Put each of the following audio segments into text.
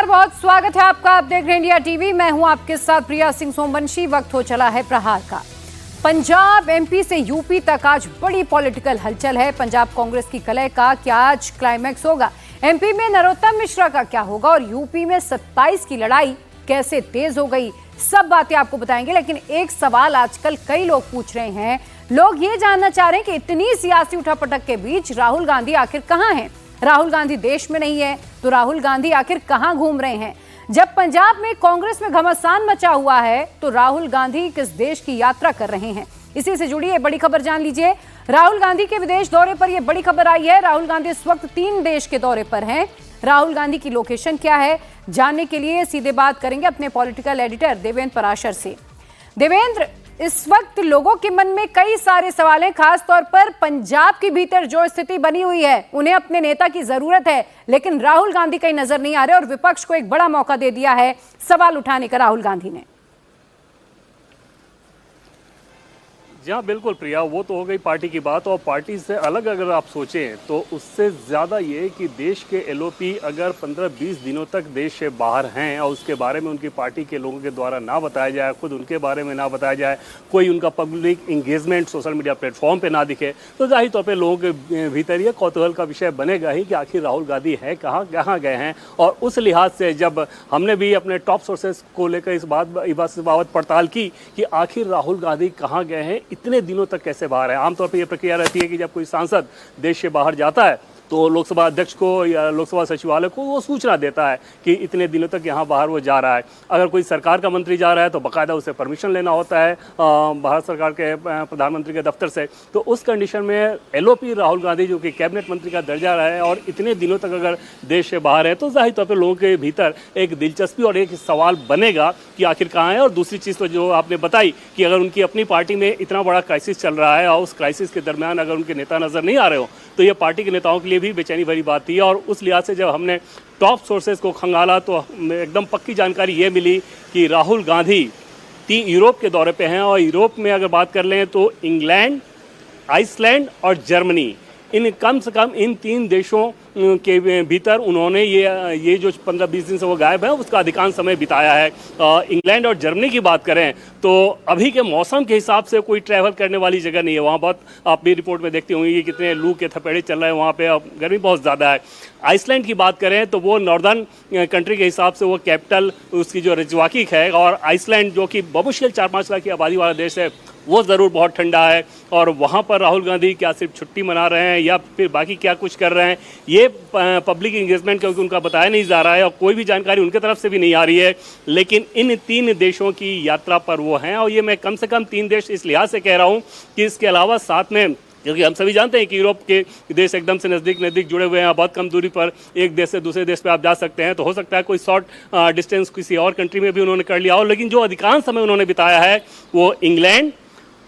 नमस्कार, बहुत स्वागत है आपका। आप देख रहे हैं इंडिया टीवी। मैं हूं आपके साथ प्रिया सिंह सोमवंशी। वक्त हो चला है प्रहार का। पंजाब एमपी से यूपी तक आज बड़ी पॉलिटिकल हलचल है। पंजाब कांग्रेस की कलह का क्या आज क्लाइमैक्स होगा? एमपी में नरोत्तम मिश्रा का क्या होगा और यूपी में 27 की लड़ाई कैसे तेज हो गई, सब बातें आपको बताएंगे। लेकिन एक सवाल आजकल कई लोग पूछ रहे हैं, लोग ये जानना चाह रहे हैं कि इतनी सियासी उठापटक के बीच राहुल गांधी आखिर कहां हैं? राहुल गांधी देश में नहीं है तो राहुल गांधी आखिर कहां घूम रहे हैं? जब पंजाब में कांग्रेस में घमासान मचा हुआ है तो राहुल गांधी किस देश की यात्रा कर रहे हैं? इसी से जुड़ी ये बड़ी खबर जान लीजिए। राहुल गांधी के विदेश दौरे पर यह बड़ी खबर आई है। राहुल गांधी इस वक्त 3 देश के दौरे पर हैं। राहुल गांधी की लोकेशन क्या है, जानने के लिए सीधे बात करेंगे अपने पॉलिटिकल एडिटर देवेंद्र पराशर से। देवेंद्र, इस वक्त लोगों के मन में कई सारे सवाल हैं, खास तौर पर पंजाब के भीतर जो स्थिति बनी हुई है, उन्हें अपने नेता की जरूरत है, लेकिन राहुल गांधी कहीं नजर नहीं आ रहे और विपक्ष को एक बड़ा मौका दे दिया है सवाल उठाने का राहुल गांधी ने। जी हाँ, बिल्कुल प्रिया, वो तो हो गई पार्टी की बात। और पार्टी से अलग अगर आप सोचें तो उससे ज़्यादा ये कि देश के एलओपी अगर 15-20 दिनों तक देश से बाहर हैं और उसके बारे में उनकी पार्टी के लोगों के द्वारा ना बताया जाए, खुद उनके बारे में ना बताया जाए, कोई उनका public engagement social media platform पे ना दिखे, तो जाहिर तौर पर लोगों के भीतर ये कौतूहल का विषय बनेगा ही कि आखिर राहुल गांधी है कहाँ गए हैं। और उस लिहाज से जब हमने भी अपने टॉप सोर्सेज को लेकर इस बाबत पड़ताल की कि आखिर राहुल गांधी कहाँ गए हैं, इतने दिनों तक कैसे बाहर है। आमतौर पर यह प्रक्रिया रहती है कि जब कोई सांसद देश से बाहर जाता है तो लोकसभा अध्यक्ष को या लोकसभा सचिवालय को वो सूचना देता है कि इतने दिनों तक यहाँ बाहर वो जा रहा है। अगर कोई सरकार का मंत्री जा रहा है तो बाकायदा उसे परमिशन लेना होता है भारत सरकार के प्रधानमंत्री के दफ्तर से। तो उस कंडीशन में एलओपी राहुल गांधी जो कि कैबिनेट मंत्री का दर्जा रहा है और इतने दिनों तक अगर देश से बाहर है तो जाहिर तौर पर लोगों के भीतर एक दिलचस्पी और एक सवाल बनेगा कि आखिर कहाँ है। और दूसरी चीज़ तो जो आपने बताई कि अगर उनकी अपनी पार्टी में इतना बड़ा क्राइसिस चल रहा है और उस क्राइसिस के दरमियान अगर उनके नेता नजर नहीं आ रहे हो तो ये पार्टी के नेताओं के लिए भी बेचैनी भरी बात थी। और उस लिहाज से जब हमने टॉप सोर्सेज को खंगाला तो एकदम पक्की जानकारी ये मिली कि राहुल गांधी यूरोप के दौरे पे हैं। और यूरोप में अगर बात कर लें तो इंग्लैंड, आइसलैंड और जर्मनी, इन कम से कम इन 3 देशों के भीतर उन्होंने ये जो 15-20 दिन से वो गायब है उसका अधिकांश समय बिताया है। इंग्लैंड और जर्मनी की बात करें तो अभी के मौसम के हिसाब से कोई ट्रैवल करने वाली जगह नहीं है। वहाँ बहुत आप भी रिपोर्ट में देखते होंगे कि कितने लू के थपेड़े चल रहे हैं वहाँ पे, गर्मी बहुत ज़्यादा है। आइसलैंड की बात करें तो वो नॉर्दर्न कंट्री के हिसाब से वो कैपिटल उसकी जो रेकयाविक है, और आइसलैंड जो कि बमुश्किल 4-5 लाख की आबादी वाला देश है, वो ज़रूर बहुत ठंडा है। और वहाँ पर राहुल गांधी क्या सिर्फ छुट्टी मना रहे हैं या फिर बाकी क्या कुछ कर रहे हैं, ये पब्लिक इंगेजमेंट क्योंकि उनका बताया नहीं जा रहा है और कोई भी जानकारी उनके तरफ से भी नहीं आ रही है। लेकिन इन 3 देशों की यात्रा पर वो हैं। और ये मैं कम से कम 3 देश इस लिहाज से कह रहा हूँ कि इसके अलावा साथ में, क्योंकि हम सभी जानते हैं कि यूरोप के देश एकदम से नज़दीक जुड़े हुए हैं, बहुत कम दूरी पर एक देश से दूसरे देश पे आप जा सकते हैं। तो हो सकता है कोई शॉर्ट डिस्टेंस किसी और कंट्री में भी उन्होंने कर लिया हो, लेकिन जो अधिकांश समय उन्होंने बिताया है वो इंग्लैंड,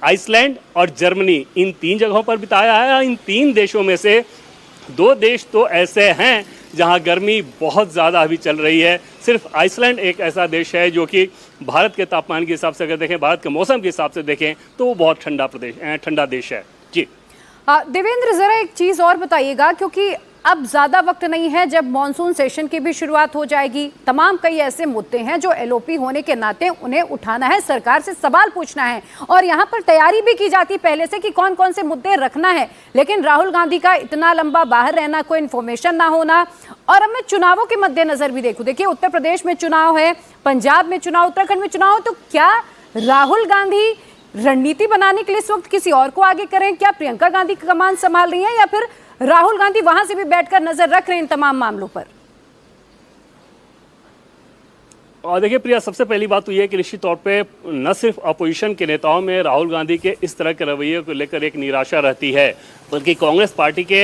आइसलैंड और जर्मनी, इन 3 जगहों पर बिताया है। इन 3 देशों में से 2 देश तो ऐसे हैं जहां गर्मी बहुत ज़्यादा अभी चल रही है। सिर्फ आइसलैंड एक ऐसा देश है जो कि भारत के तापमान के हिसाब से अगर देखें, भारत के मौसम के हिसाब से देखें तो वो बहुत ठंडा देश है। जी देवेंद्र, जरा एक चीज और बताइएगा, क्योंकि अब ज्यादा वक्त नहीं है जब मॉनसून सेशन की भी शुरुआत हो जाएगी। तमाम कई ऐसे मुद्दे हैं जो एलओपी होने के नाते उन्हें उठाना है, सरकार से सवाल पूछना है, और यहाँ पर तैयारी भी की जाती पहले से कि कौन कौन से मुद्दे रखना है। लेकिन राहुल गांधी का इतना लंबा बाहर रहना, कोई इन्फॉर्मेशन ना होना, और अब मैं चुनावों के मद्देनजर भी देखूं, देखिए उत्तर प्रदेश में चुनाव है, पंजाब में चुनाव, उत्तराखंड में चुनाव, तो क्या राहुल गांधी रणनीति बनाने के लिए इस वक्त किसी और को आगे करें? क्या प्रियंका गांधी कमान संभाल रही हैं या फिर राहुल गांधी वहां से भी बैठकर नजर रख रहे हैं इन तमाम मामलों पर? और देखिए प्रिया, सबसे पहली बात तो ये है कि निश्चित तौर पे न सिर्फ अपोजिशन के नेताओं में राहुल गांधी के इस तरह के रवैये को लेकर एक निराशा रहती है, बल्कि कांग्रेस पार्टी के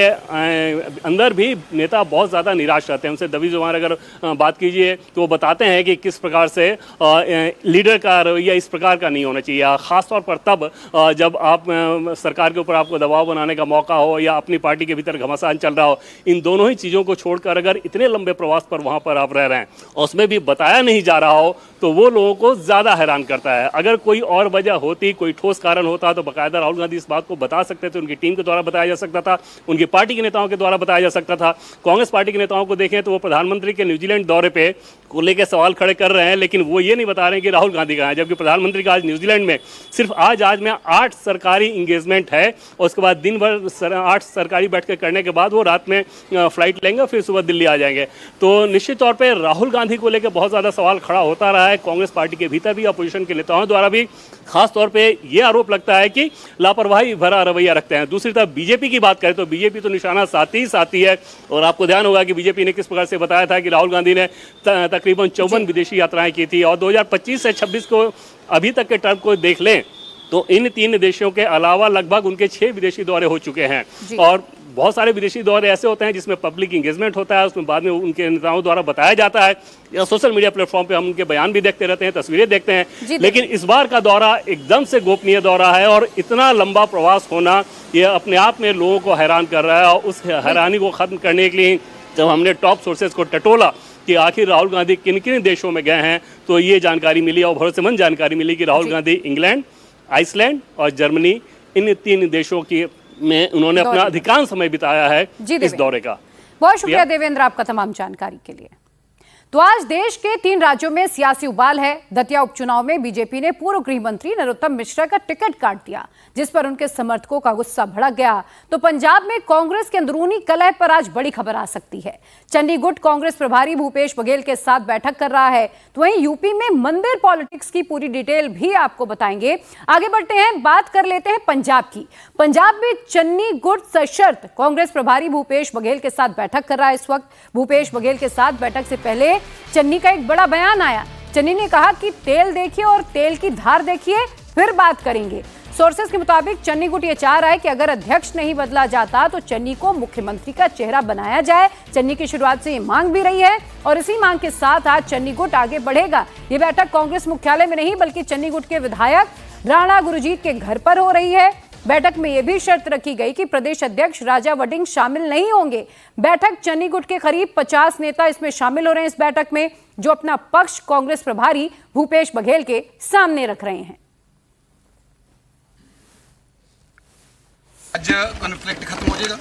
अंदर भी नेता बहुत ज़्यादा निराश रहते हैं। उनसे दबी जुबान अगर बात कीजिए तो वो बताते हैं कि किस प्रकार से लीडर का रवैया इस प्रकार का नहीं होना चाहिए, ख़ासतौर पर तब जब आप सरकार के ऊपर आपको दबाव बनाने का मौका हो या अपनी पार्टी के भीतर घमासान चल रहा हो। इन दोनों ही चीज़ों को छोड़कर अगर इतने लंबे प्रवास पर वहाँ पर आप रह रहे हैं और उसमें भी बताया नहीं जा रहा हो तो वो लोगों को ज़्यादा हैरान करता है। अगर कोई और वजह होती, कोई ठोस कारण होता तो बाकायदा राहुल गांधी इस बात को बता सकते थे, उनकी टीम के द्वारा बताया जा सकता था, उनकी पार्टी के नेताओं के द्वारा बताया जा सकता था। कांग्रेस पार्टी के नेताओं को देखें तो वो प्रधानमंत्री के न्यूजीलैंड दौरे पे को लेकर सवाल खड़े कर रहे हैं, लेकिन वो ये नहीं बता रहे हैं कि राहुल गांधी कहाँ है, जबकि प्रधानमंत्री का आज न्यूजीलैंड में सिर्फ आज में 8 सरकारी इंगेजमेंट है और उसके बाद दिन भर 8 सरकारी बैठकें करने के बाद वो रात में फ्लाइट लेंगे, फिर सुबह दिल्ली आ जाएंगे। तो निश्चित तौर पर राहुल गांधी को लेकर बहुत ज़्यादा सवाल खड़ा होता रहा है। कांग्रेस पार्टी के भीतर भी, अपोजिशन के नेताओं द्वारा भी खास तौर पे ये आरोप लगता है कि लापरवाही भरा रवैया रखते हैं। दूसरी तरफ बीजेपी की बात करें तो बीजेपी तो निशाना साथी है, और आपको ध्यान होगा कि बीजेपी ने किस प्रकार से बताया था कि राहुल गांधी ने तकरीबन 54 विदेशी यात्राएं की थी, और 2025 से 26 को अभी तक के टर्म को देख लें तो इन 3 देशों के अलावा लगभग उनके 6 विदेशी दौरे हो चुके हैं। और बहुत सारे विदेशी दौरे ऐसे होते हैं जिसमें पब्लिक इंगेजमेंट होता है, उसमें बाद में उनके नेताओं द्वारा बताया जाता है, या सोशल मीडिया प्लेटफॉर्म पे हम उनके बयान भी देखते रहते हैं, तस्वीरें देखते हैं। लेकिन इस बार का दौरा एकदम से गोपनीय दौरा है, और इतना लंबा प्रवास होना ये अपने आप में लोगों को हैरान कर रहा है। और उस हैरानी को खत्म करने के लिए जब हमने टॉप सोर्सेज को टटोला कि आखिर राहुल गांधी किन किन देशों में गए हैं, तो ये जानकारी मिली, और भरोसेमंद जानकारी मिली कि राहुल गांधी इंग्लैंड, आइसलैंड और जर्मनी, इन 3 देशों की में उन्होंने अपना अधिकांश समय बिताया है इस दौरे का। बहुत शुक्रिया देवेंद्र आपका तमाम जानकारी के लिए। तो आज देश के 3 राज्यों में सियासी उबाल है। दतिया उपचुनाव में बीजेपी ने पूर्व गृह मंत्री नरोत्तम मिश्रा का टिकट काट दिया, जिस पर उनके समर्थकों का गुस्सा भड़क गया। तो पंजाब में कांग्रेस के अंदरूनी कलह पर आज बड़ी खबर आ सकती है। चंडी गुट कांग्रेस प्रभारी भूपेश बघेल के साथ बैठक कर रहा है, तो वहीं यूपी में मंदिर पॉलिटिक्स की पूरी डिटेल भी आपको बताएंगे। आगे बढ़ते हैं, बात कर लेते हैं पंजाब की। पंजाब में चन्नी गुट सशर्त कांग्रेस प्रभारी भूपेश बघेल के साथ बैठक कर रहा है। इस वक्त भूपेश बघेल के साथ बैठक से पहले चन्नी का एक बड़ा बयान आया। चन्नी ने कहा कि तेल देखिए और तेल की धार देखिए, फिर बात करेंगे। सोर्सेस के मुताबिक चन्नी गुट ये चाह रहा है कि अगर अध्यक्ष नहीं बदला जाता तो चन्नी को मुख्यमंत्री का चेहरा बनाया जाए। चन्नी की शुरुआत से ये मांग भी रही है, और इसी मांग के साथ आज चन्नी गुट आगे बढ़ेगा। ये बैठक कांग्रेस मुख्यालय में नहीं बल्कि चन्नी गुट के विधायक राणा गुरजीत के घर पर हो रही है। बैठक में यह भी शर्त रखी गई कि प्रदेश अध्यक्ष राजा वडिंग शामिल नहीं होंगे। बैठक चन्नी गुट के करीब 50 नेता इसमें शामिल हो रहे हैं इस बैठक में, जो अपना पक्ष कांग्रेस प्रभारी भूपेश बघेल के सामने रख रहे हैं। ਅੱਜ ਕਨਫਲਿਕਟ ਖਤਮ ਹੋ ਜਾਏਗਾ।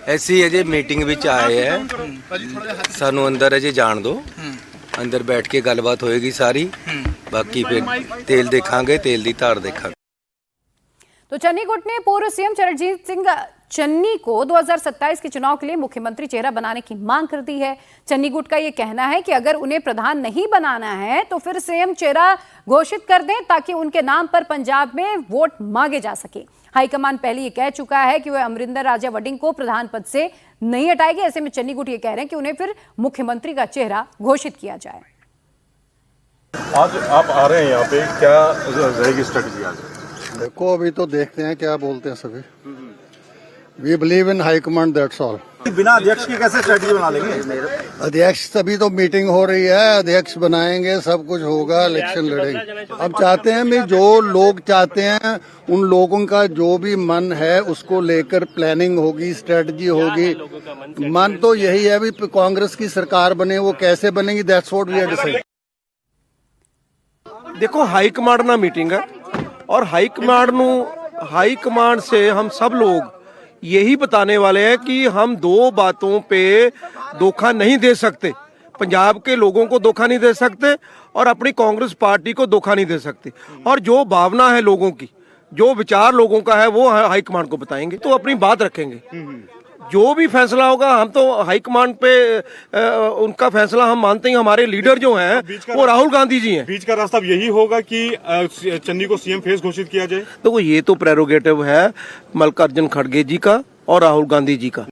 ऐसी अजय मीटिंग विच आए हैं, सानू अंदर अजय जान दो, अंदर बैठ के गलबात होएगी सारी, बाकी फिर तेल देखांगे, तेल दी धार देखांगे। तो चन्नी गुट ने पूर्व सीएम चरणजीत सिंह चन्नी को 2027 के चुनाव के लिए मुख्यमंत्री चेहरा बनाने की मांग कर दी है। चन्नी गुट का यह कहना है कि अगर उन्हें प्रधान नहीं बनाना है तो फिर सीएम चेहरा घोषित कर दें, ताकि उनके नाम पर पंजाब में वोट मांगे जा सके। हाईकमान पहले ये कह चुका है कि वह अमरिंदर राजा वडिंग को प्रधान पद से नहीं हटाएगी। ऐसे में चन्नी गुट ये कह रहे हैं कि उन्हें फिर मुख्यमंत्री का चेहरा घोषित किया जाए। आज आप आ रहे हैं यहाँ पे, क्या रहेगी स्ट्रेटजी आज? देखो अभी तो देखते हैं क्या बोलते हैं सभी। We believe in high command, that's all. बिना अध्यक्ष की कैसे स्ट्रेटजी बना लेंगे? अध्यक्ष तभी तो मीटिंग हो रही है, अध्यक्ष बनाएंगे, सब कुछ होगा, इलेक्शन लड़ेंगे। अब चाहते हैं भी जो लोग चाहते हैं, उन लोगों का जो भी मन है उसको लेकर प्लानिंग होगी, स्ट्रेटजी होगी। मन तो यही है भी कांग्रेस की सरकार बने, वो कैसे बनेगी, that's what we are deciding. देखो हाई कमांड ना मीटिंग है, और हाई कमांड से हम सब लोग यही बताने वाले हैं कि हम 2 बातों पे धोखा नहीं दे सकते। पंजाब के लोगों को धोखा नहीं दे सकते, और अपनी कांग्रेस पार्टी को धोखा नहीं दे सकते। और जो भावना है लोगों की, जो विचार लोगों का है, वो हाई कमांड को बताएंगे, तो अपनी बात रखेंगे। जो भी फैसला होगा, हम तो हाई कमांड पे उनका फैसला हम मानते हैं। हमारे लीडर जो हैं वो राहुल गांधी जी हैं। बीच का रास्ता यही होगा कि चन्नी को सीएम फेस घोषित किया जाए। तो ये तो प्रेरोगेटिव है मल्लिकार्जुन खड़गे जी का और राहुल गांधी जी का।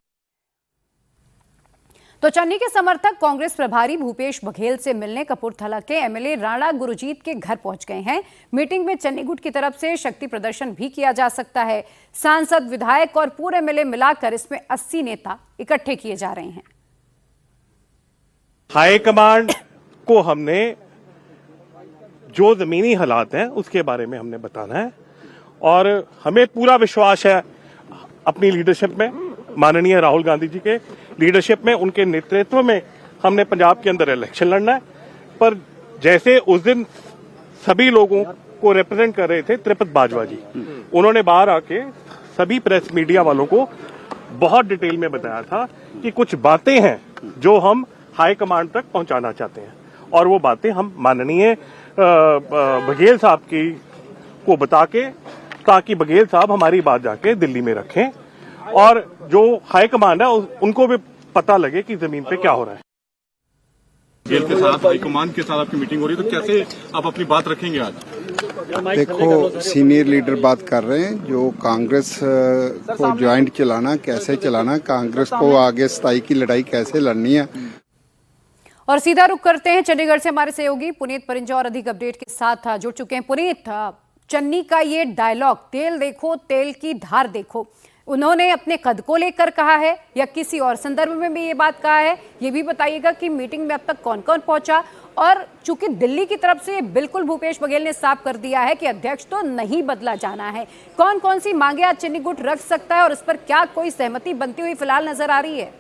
तो चन्नी के समर्थक कांग्रेस प्रभारी भूपेश बघेल से मिलने कपूरथला के एमएलए राणा गुरजीत के घर पहुंच गए हैं। मीटिंग में चन्नी गुट की तरफ से शक्ति प्रदर्शन भी किया जा सकता है। सांसद, विधायक और पूरे एमएलए मिलाकर इसमें 80 नेता इकट्ठे किए जा रहे हैं। हाईकमांड को हमने जो जमीनी हालात हैं उसके बारे में हमने बताना है, और हमें पूरा विश्वास है अपनी लीडरशिप में, माननीय राहुल गांधी जी के लीडरशिप में, उनके नेतृत्व में हमने पंजाब के अंदर इलेक्शन लड़ना है। पर जैसे उस दिन सभी लोगों को रिप्रेजेंट कर रहे थे त्रिपत बाजवा जी, उन्होंने बाहर आके सभी प्रेस मीडिया वालों को बहुत डिटेल में बताया था कि कुछ बातें हैं जो हम हाई कमांड तक पहुंचाना चाहते हैं, और वो बातें हम माननीय बघेल साहब की को बता के, ताकि बघेल साहब हमारी बात जाके दिल्ली में रखें और जो हाई कमांड है उनको भी पता लगे कि जमीन पे क्या हो रहा है। बघेल के साथ हाईकमान के साथ आपकी मीटिंग हो रही है, तो कैसे आप अपनी बात रखेंगे आज? देखो, सीनियर लीडर बात कर रहे हैं, जो कांग्रेस को ज्वाइंट चलाना, कैसे चलाना, कांग्रेस को आगे 27 की लड़ाई कैसे लड़नी है। और सीधा रुख करते हैं चंडीगढ़ से हमारे सहयोगी पुनीत परिंजा और अधिक अपडेट के साथ जुड़ चुके हैं। पुनीत, चन्नी का ये डायलॉग, तेल देखो तेल की धार देखो, उन्होंने अपने कद को लेकर कहा है या किसी और संदर्भ में भी ये बात कहा है? ये भी बताइएगा कि मीटिंग में अब तक कौन कौन पहुंचा, और चूंकि दिल्ली की तरफ से बिल्कुल भूपेश बघेल ने साफ कर दिया है कि अध्यक्ष तो नहीं बदला जाना है, कौन कौन सी मांगे आज चन्नी गुट रख सकता है और इस पर क्या कोई सहमति बनती हुई फिलहाल नजर आ रही है?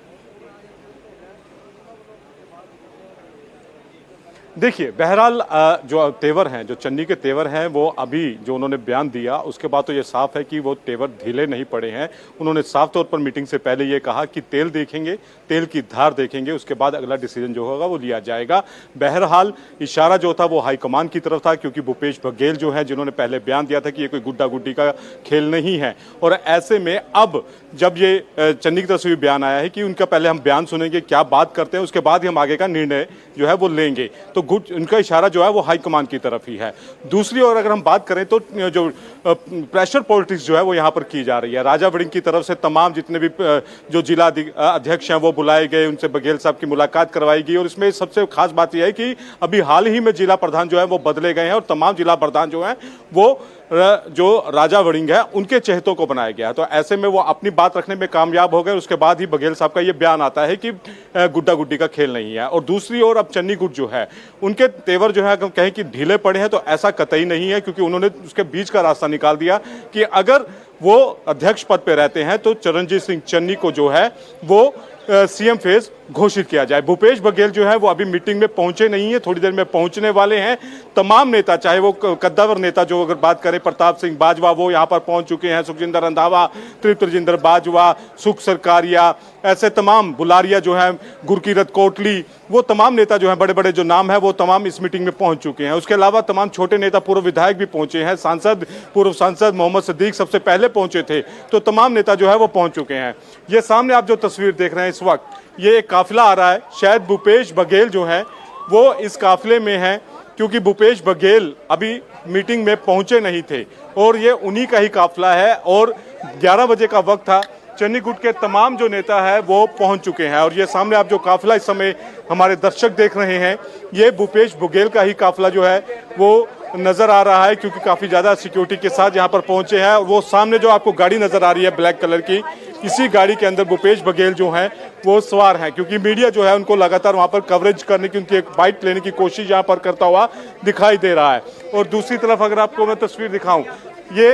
देखिए, बहरहाल जो तेवर हैं, जो चन्नी के तेवर हैं, वो अभी जो उन्होंने बयान दिया उसके बाद तो ये साफ है कि वो तेवर ढीले नहीं पड़े हैं। उन्होंने साफ तौर पर मीटिंग से पहले ये कहा कि तेल देखेंगे, तेल की धार देखेंगे, उसके बाद अगला डिसीजन जो होगा वो लिया जाएगा। बहरहाल इशारा जो था वो हाईकमान की तरफ था, क्योंकि भूपेश बघेल जो है, जिन्होंने पहले बयान दिया था कि ये कोई गुड्डा गुड्डी का खेल नहीं है, और ऐसे में अब जब ये चन्नी की तरफ से भी बयान आया है कि उनका पहले हम बयान सुनेंगे, क्या बात करते हैं, उसके बाद ही हम आगे का निर्णय जो है वो लेंगे, तो उनका इशारा जो है वो हाईकमान की तरफ ही है। दूसरी ओर अगर हम बात करें तो जो प्रेशर पॉलिटिक्स जो है वो यहाँ पर की जा रही है। राजा वड़िंग की तरफ से तमाम जितने भी जो जिला अध्यक्ष हैं वो बुलाए गए, उनसे बघेल साहब की मुलाकात करवाई गई, और इसमें सबसे खास बात यह है कि अभी हाल ही में जिला प्रधान जो है वो बदले गए हैं, और तमाम जिला प्रधान जो हैं वो जो राजा वड़िंग है उनके चहेतों को बनाया गया। तो ऐसे में वो अपनी बात रखने में कामयाब हो गए, उसके बाद ही बघेल साहब का ये बयान आता है कि गुड्डा गुड्डी का खेल नहीं है। और दूसरी ओर अब चन्नी गुट जो है, उनके तेवर जो है अगर कहें कि ढीले पड़े हैं तो ऐसा कतई नहीं है, क्योंकि उन्होंने उसके बीच का रास्ता निकाल दिया कि अगर वो अध्यक्ष पद पे रहते हैं तो चरणजीत सिंह चन्नी को जो है वो सीएम फेज घोषित किया जाए। भूपेश बघेल जो है वो अभी मीटिंग में पहुंचे नहीं है, थोड़ी देर में पहुंचने वाले हैं। तमाम नेता, चाहे वो कद्दावर नेता जो अगर बात करें प्रताप सिंह बाजवा, वो यहाँ पर पहुंच चुके हैं, सुखजिंदर रंधावा, तृप्त राजेंद्र बाजवा, सुख सरकारिया, ऐसे तमाम बुलारिया जो है, गुरकीरत कोटली, वो तमाम नेता जो है, बड़े बड़े जो नाम है वो तमाम इस मीटिंग में पहुंच चुके हैं। उसके अलावा तमाम छोटे नेता, पूर्व विधायक भी पहुंचे हैं, सांसद, पूर्व सांसद मोहम्मद सिद्दीक सबसे पहले पहुंचे थे, तो तमाम नेता जो है वो पहुंच चुके हैं। ये सामने आप जो तस्वीर देख रहे हैं इस वक्त, ये एक काफिला आ रहा है, शायद भूपेश बघेल जो है वो इस काफिले में है, क्योंकि भूपेश बघेल अभी मीटिंग में पहुंचे नहीं थे, और ये उन्हीं का ही काफिला है। और 11 बजे का वक्त था, चन्नी गुट के तमाम जो नेता है वो पहुंच चुके हैं, और ये सामने आप जो काफिला इस समय हमारे दर्शक देख रहे हैं, ये भूपेश बघेल का ही काफिला जो है वो नजर आ रहा है, क्योंकि काफी ज्यादा सिक्योरिटी के साथ यहाँ पर पहुंचे हैं। और वो सामने जो आपको गाड़ी नजर आ रही है ब्लैक कलर की, इसी गाड़ी के अंदर भूपेश बघेल जो हैं वो सवार हैं, क्योंकि मीडिया जो है उनको लगातार वहां पर कवरेज करने की, उनकी एक बाइट लेने की कोशिश यहाँ पर करता हुआ दिखाई दे रहा है। और दूसरी तरफ अगर आपको मैं तस्वीर दिखाऊं, ये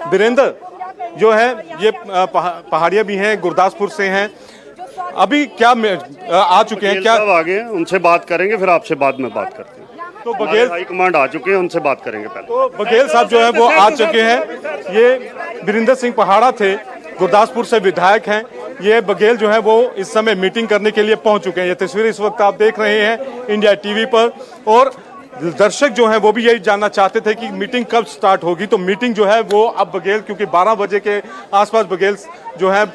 वीरेंद्र जो है ये पहाड़िया भी हैं, गुरदासपुर से हैं, अभी क्या आ चुके हैं, क्या आगे उनसे बात करेंगे, फिर आपसे बाद में बात करते हैं। तो बघेल हाईकमांड आ चुके हैं, उनसे बात करेंगे पहले। तो बघेल साहब जो है वो आ चुके हैं। ये वीरेंद्र सिंह पहाड़ा थे, गुरदासपुर से विधायक हैं। ये बघेल जो है वो इस समय मीटिंग करने के लिए पहुंच चुके हैं। ये तस्वीर इस वक्त आप देख रहे हैं इंडिया टीवी पर, और दर्शक जो हैं वो भी यही जानना चाहते थे कि मीटिंग कब स्टार्ट होगी। तो मीटिंग जो है वो अब बघेल, क्योंकि 12 बजे के आसपास बघेल जो है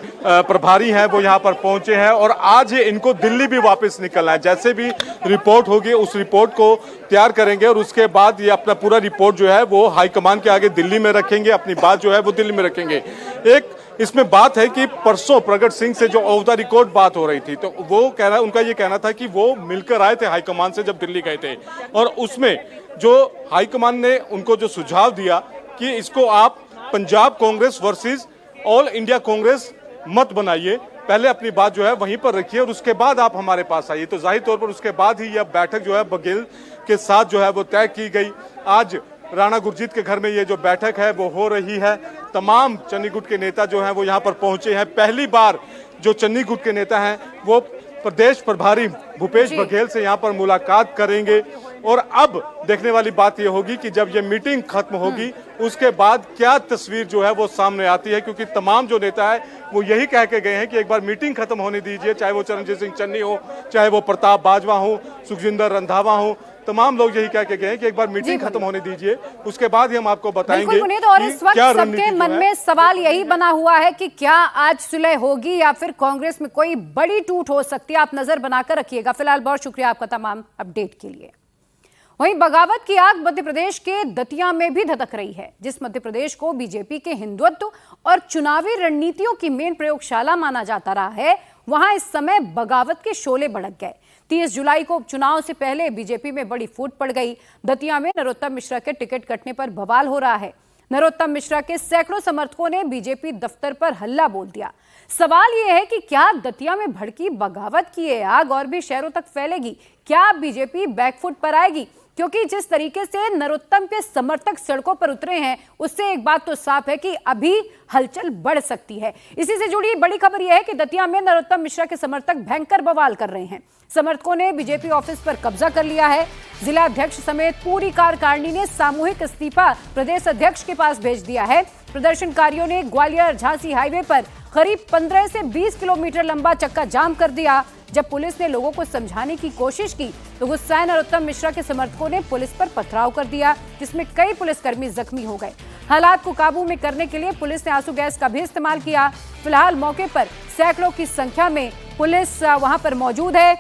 प्रभारी हैं वो यहाँ पर पहुंचे हैं, और आज ही इनको दिल्ली भी वापस निकलना है। जैसे भी रिपोर्ट होगी उस रिपोर्ट को तैयार करेंगे, और उसके बाद ये अपना पूरा रिपोर्ट जो है वो हाईकमान के आगे दिल्ली में रखेंगे, अपनी बात जो है वो दिल्ली में रखेंगे। एक इसमें बात है कि परसों प्रगट सिंह से जो ऑफ द रिकॉर्ड बात हो रही थी, तो वो कहना, उनका ये कहना था कि वो मिलकर आए थे हाईकमान से जब दिल्ली गए थे, और उसमें जो हाईकमान ने उनको जो सुझाव दिया कि इसको आप Punjab Congress versus all India Congress मत बनाइए, पहले अपनी बात जो है वहीं पर रखिए और उसके बाद आप हमारे पास आइए। तो जाहिर तौर पर उसके बाद ही यह बैठक जो है बघेल के साथ जो है वो तय की गई। आज राणा गुरजीत के घर में ये जो बैठक है वो हो रही है। तमाम चन्नी गुट के नेता जो हैं वो यहाँ पर पहुंचे हैं। पहली बार जो चन्नी गुट के नेता हैं वो प्रदेश प्रभारी भूपेश बघेल से यहाँ पर मुलाकात करेंगे, और अब देखने वाली बात यह होगी कि जब ये मीटिंग खत्म होगी उसके बाद क्या तस्वीर जो है वो सामने आती है, क्योंकि तमाम जो नेता है वो यही कह के गए हैं कि एक बार मीटिंग खत्म होने दीजिए, चाहे वो चरणजीत सिंह चन्नी हो, चाहे वो प्रताप बाजवा हो, सुखजिंदर रंधावा हो, तमाम लोग यही कह के गए हैं कि एक बार मीटिंग खत्म होने दीजिए, उसके बाद ही हम आपको बताएंगे और इस वक्त सबके मन में सवाल यही बना हुआ है कि क्या आज सुलह होगी या फिर कांग्रेस में कोई बड़ी टूट हो सकती है। आप नजर बनाकर रखिएगा। फिलहाल बहुत शुक्रिया आपका तमाम अपडेट के लिए। वहीं बगावत की आग मध्य प्रदेश के दतिया में भी धधक रही है। जिस मध्य प्रदेश को बीजेपी के हिंदुत्व और चुनावी रणनीतियों की मेन प्रयोगशाला माना जाता रहा है, वहां इस समय बगावत के शोले भड़क गए। 30 जुलाई को उपचुनाव से पहले बीजेपी में बड़ी फूट पड़ गई। दतिया में नरोत्तम मिश्रा के टिकट कटने पर बवाल हो रहा है। नरोत्तम मिश्रा के सैकड़ों समर्थकों ने बीजेपी दफ्तर पर हल्ला बोल दिया। सवाल यह है कि क्या दतिया में भड़की बगावत की ये आग और भी शहरों तक फैलेगी? क्या बीजेपी बैकफुट पर आएगी? क्योंकि जिस तरीके से नरोत्तम के समर्थक सड़कों पर उतरे हैं, उससे एक बात तो साफ है कि अभी हलचल बढ़ सकती है। इसी से जुड़ी बड़ी खबर यह है कि दतिया में नरोत्तम मिश्रा के समर्थक भयंकर बवाल कर रहे हैं। समर्थकों ने बीजेपी ऑफिस पर कब्जा कर लिया है। जिला अध्यक्ष समेत पूरी कार्यकारिणी ने सामूहिक इस्तीफा प्रदेश अध्यक्ष के पास भेज दिया है। प्रदर्शनकारियों ने ग्वालियर झांसी हाईवे पर करीब 15 से 20 किलोमीटर लंबा चक्का जाम कर दिया। जब पुलिस ने लोगों को समझाने की कोशिश की तो गुस्साए नरोत्तम मिश्रा के समर्थकों ने पुलिस पर पथराव कर दिया, जिसमें कई पुलिसकर्मी जख्मी हो गए। हालात को काबू में करने के लिए पुलिस ने आंसू गैस का भी इस्तेमाल किया। फिलहाल मौके पर सैकड़ों की संख्या में पुलिस वहां पर मौजूद है।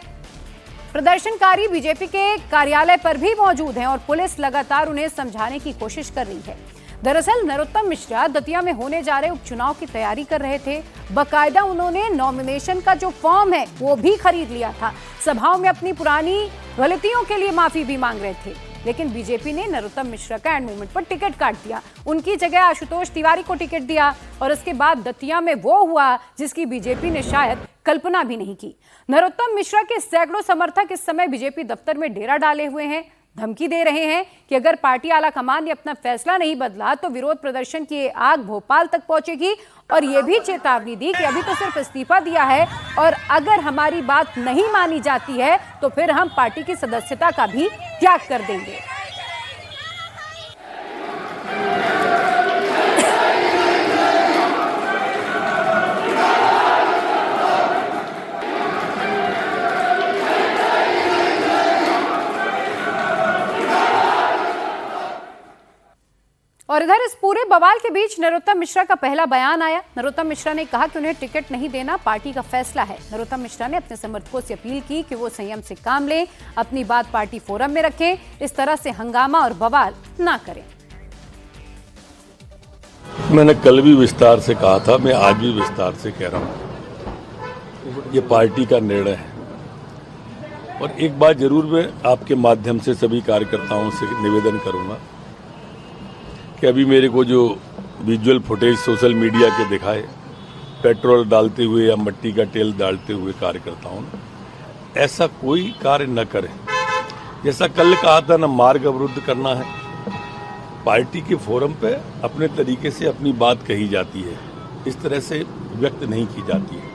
प्रदर्शनकारी बीजेपी के कार्यालय पर भी मौजूद हैं और पुलिस लगातार उन्हें समझाने की कोशिश कर रही है। दरअसल नरोत्तम मिश्रा दतिया में होने जा रहे उपचुनाव की तैयारी कर रहे थे। बकायदा उन्होंने नॉमिनेशन का जो फॉर्म है वो भी खरीद लिया था। सभाओं में अपनी पुरानी गलतियों के लिए माफी भी मांग रहे थे, लेकिन बीजेपी ने नरोत्तम मिश्रा का एंड मोमेंट पर टिकट काट दिया। उनकी जगह आशुतोष तिवारी को टिकट दिया और इसके बाद दतिया में वो हुआ जिसकी बीजेपी ने शायद कल्पना भी नहीं की। नरोत्तम मिश्रा के सैकड़ों समर्थक इस समय बीजेपी दफ्तर में डेरा डाले हुए हैं। धमकी दे रहे हैं कि अगर पार्टी आला कमान ने अपना फैसला नहीं बदला तो विरोध प्रदर्शन की आग भोपाल तक पहुंचेगी। और यह भी चेतावनी दी कि अभी तो सिर्फ इस्तीफा दिया है और अगर हमारी बात नहीं मानी जाती है तो फिर हम पार्टी की सदस्यता का भी त्याग कर देंगे। और इधर इस पूरे बवाल के बीच नरोत्तम मिश्रा का पहला बयान आया। नरोत्तम मिश्रा ने कहा कि उन्हें टिकट नहीं देना पार्टी का फैसला है। नरोत्तम मिश्रा ने अपने समर्थकों से अपील की कि वो संयम से काम लें, अपनी बात पार्टी फोरम में रखें, इस तरह से हंगामा और बवाल ना करें। मैंने कल भी विस्तार से कहा था, मैं आज भी विस्तार से कह रहा हूं, ये पार्टी का निर्णय है। और एक बात जरूर मैं आपके माध्यम से सभी कार्यकर्ताओं से निवेदन करूंगा कि अभी मेरे को जो विजुअल फुटेज सोशल मीडिया के दिखाए पेट्रोल डालते हुए या मिट्टी का तेल डालते हुए कार्यकर्ताओं ने, ऐसा कोई कार्य न करें। जैसा कल कहा था, न मार्ग अवरुद्ध करना है। पार्टी के फोरम पे अपने तरीके से अपनी बात कही जाती है, इस तरह से व्यक्त नहीं की जाती है।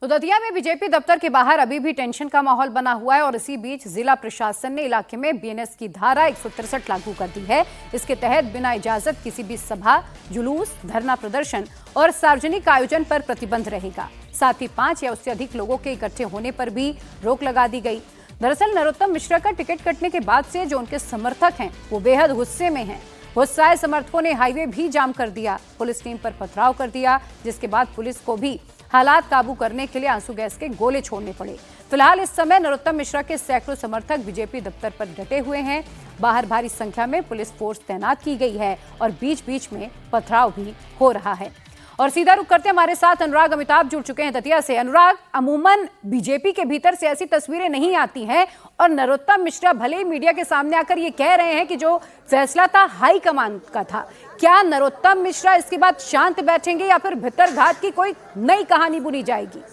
तो दतिया में बीजेपी दफ्तर के बाहर अभी भी टेंशन का माहौल बना हुआ है और इसी बीच जिला प्रशासन ने इलाके में बीएनएस की धारा 163 लागू कर दी है। इसके तहत बिना इजाजत किसी भी सभा, जुलूस, धरना प्रदर्शन और सार्वजनिक आयोजन पर प्रतिबंध रहेगा। साथ ही 5 या उससे अधिक लोगों के इकट्ठे होने पर भी रोक लगा दी गई। दरअसल नरोत्तम मिश्रा का टिकट कटने के बाद से जो उनके समर्थक हैं वो बेहद गुस्से में हैं। गुस्साए समर्थकों ने हाईवे भी जाम कर दिया, पुलिस टीम पर पथराव कर दिया, जिसके बाद पुलिस को भी हालात काबू करने के लिए आंसू गैस के गोले छोड़ने पड़े। फिलहाल इस समय नरोत्तम मिश्रा के सैकड़ों समर्थक बीजेपी दफ्तर पर डटे हुए हैं। बाहर भारी संख्या में पुलिस फोर्स तैनात की गई है और बीच बीच में पथराव भी हो रहा है। और सीधा रुख करते हमारे साथ अनुराग अमिताभ जुड़ चुके हैं दतिया से। अनुराग, अमूमन बीजेपी के भीतर से ऐसी तस्वीरें नहीं आती हैं और नरोत्तम मिश्रा भले ही मीडिया के सामने आकर ये कह रहे हैं कि जो फैसला था हाई कमान का था। क्या नरोत्तम मिश्रा इसके बाद शांत बैठेंगे या फिर भितरघात की कोई नई कहानी बुनी जाएगी?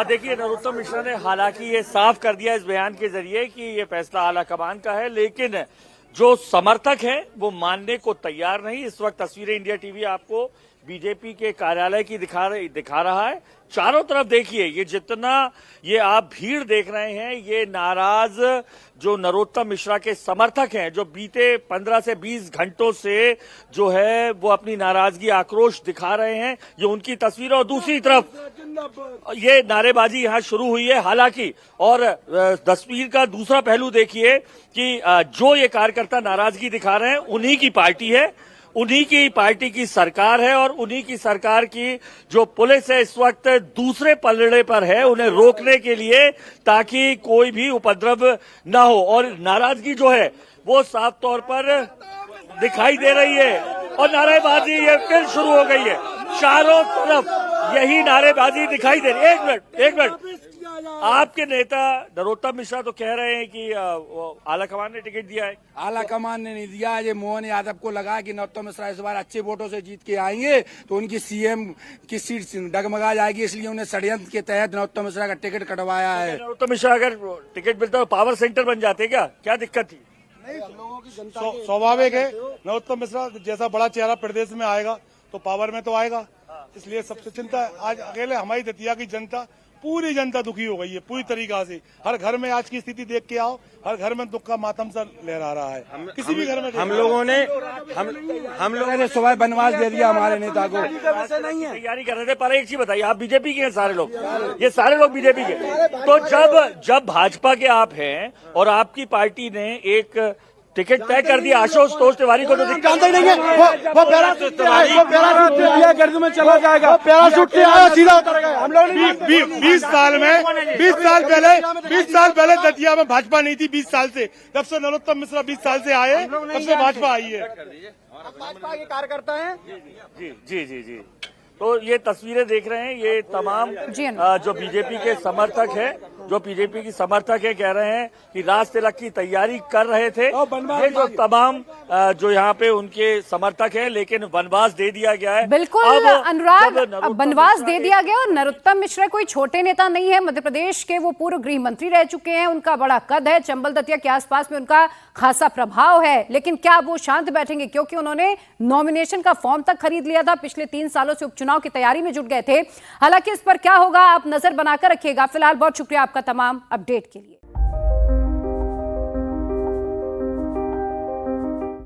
देखिए, नरोत्तम मिश्रा ने हालांकि ये साफ कर दिया इस बयान के जरिए कि ये फैसला आला कमान का है, लेकिन जो समर्थक हैं वो मानने को तैयार नहीं। इस वक्त तस्वीरें इंडिया टीवी आपको बीजेपी के कार्यालय की दिखा रहा है। चारों तरफ देखिए, ये जितना ये आप भीड़ देख रहे हैं, ये नाराज जो नरोत्तम मिश्रा के समर्थक हैं, जो बीते 15 से 20 घंटों से जो है वो अपनी नाराजगी आक्रोश दिखा रहे हैं, ये उनकी तस्वीर। और दूसरी तरफ ये नारेबाजी यहां शुरू हुई है हालांकि। और तस्वीर का दूसरा पहलू देखिए कि जो ये कार्यकर्ता नाराजगी दिखा रहे हैं, उन्हीं की पार्टी है, उन्हीं की पार्टी की सरकार है, और उन्हीं की सरकार की जो पुलिस है इस वक्त दूसरे पलड़े पर है उन्हें रोकने के लिए, ताकि कोई भी उपद्रव ना हो। और नाराजगी जो है वो साफ तौर पर दिखाई दे रही है, और नारेबाजी ये फिर शुरू हो गई है। चारों तरफ यही नारेबाजी दिखाई दे रही है। एक मिनट, आपके नेता नरोत्तम मिश्रा तो कह रहे हैं कि आलाकमान ने टिकट दिया है। आलाकमान ने नहीं दिया। ये मोहन यादव को लगा कि नरोत्तम मिश्रा इस बार अच्छे वोटों से जीत के आएंगे तो उनकी सीएम की सीट डगमगा जाएगी, इसलिए उन्हें षड्यंत्र के तहत नरोत्तम मिश्रा का टिकट कटवाया है। नरोत्तम मिश्रा अगर टिकट मिलता तो पावर सेंटर बन जाते क्या दिक्कत थी? स्वाभाविक है, नरोत्तम मिश्रा जैसा बड़ा चेहरा प्रदेश में आएगा तो पावर में तो आएगा, इसलिए सबसे चिंता है। आज अकेले हमारी दतिया की जनता, पूरी जनता दुखी हो गई है पूरी तरीका से। हर घर में आज की स्थिति देख के आओ, हर घर में दुख का मातम सा लहरा रहा है। किसी भी घर में हम लोगों ने सुबह बनवास दे दिया हमारे नेता को। तैयारी कर रहे थे। पर एक चीज बताइए, आप बीजेपी के हैं सारे लोग, ये सारे लोग बीजेपी के, तो जब भाजपा के आप हैं और आपकी पार्टी ने एक टिकट तय कर दिया आशुतोष तोष तिवारी को, तो जानते नहीं है वो पैराशूट गर्द में चला जाएगा, पैराशूट से आया सीधा उतर गया। हम लोग 20 साल पहले दतिया में भाजपा नहीं थी। 20 साल से, जब से नरोत्तम मिश्रा 20 साल से आए तब से भाजपा आई है। भाजपा के कार्यकर्ता हैं। जी। तो ये तस्वीरें देख रहे हैं, ये तमाम जो बीजेपी के समर्थक हैं, कह रहे हैं कि राज तिलक की तैयारी कर रहे थे। ये जो तमाम जो यहाँ पे उनके समर्थक हैं, लेकिन वनवास दे दिया गया है। बिल्कुल अनुराग, वनवास दे दिया गया। और नरोत्तम मिश्रा कोई छोटे नेता नहीं है, मध्य प्रदेश के वो पूर्व गृह मंत्री रह चुके हैं, उनका बड़ा कद है, चंबल दतिया के आसपास में उनका खासा प्रभाव है। लेकिन क्या वो शांत बैठेंगे, क्योंकि उन्होंने नॉमिनेशन का फॉर्म तक खरीद लिया था, पिछले 3 सालों से उपचुनाव की तैयारी में जुट गए थे। हालांकि इस पर क्या होगा आप नजर बनाकर रखिएगा। फिलहाल बहुत शुक्रिया आपका तमाम अपडेट के लिए।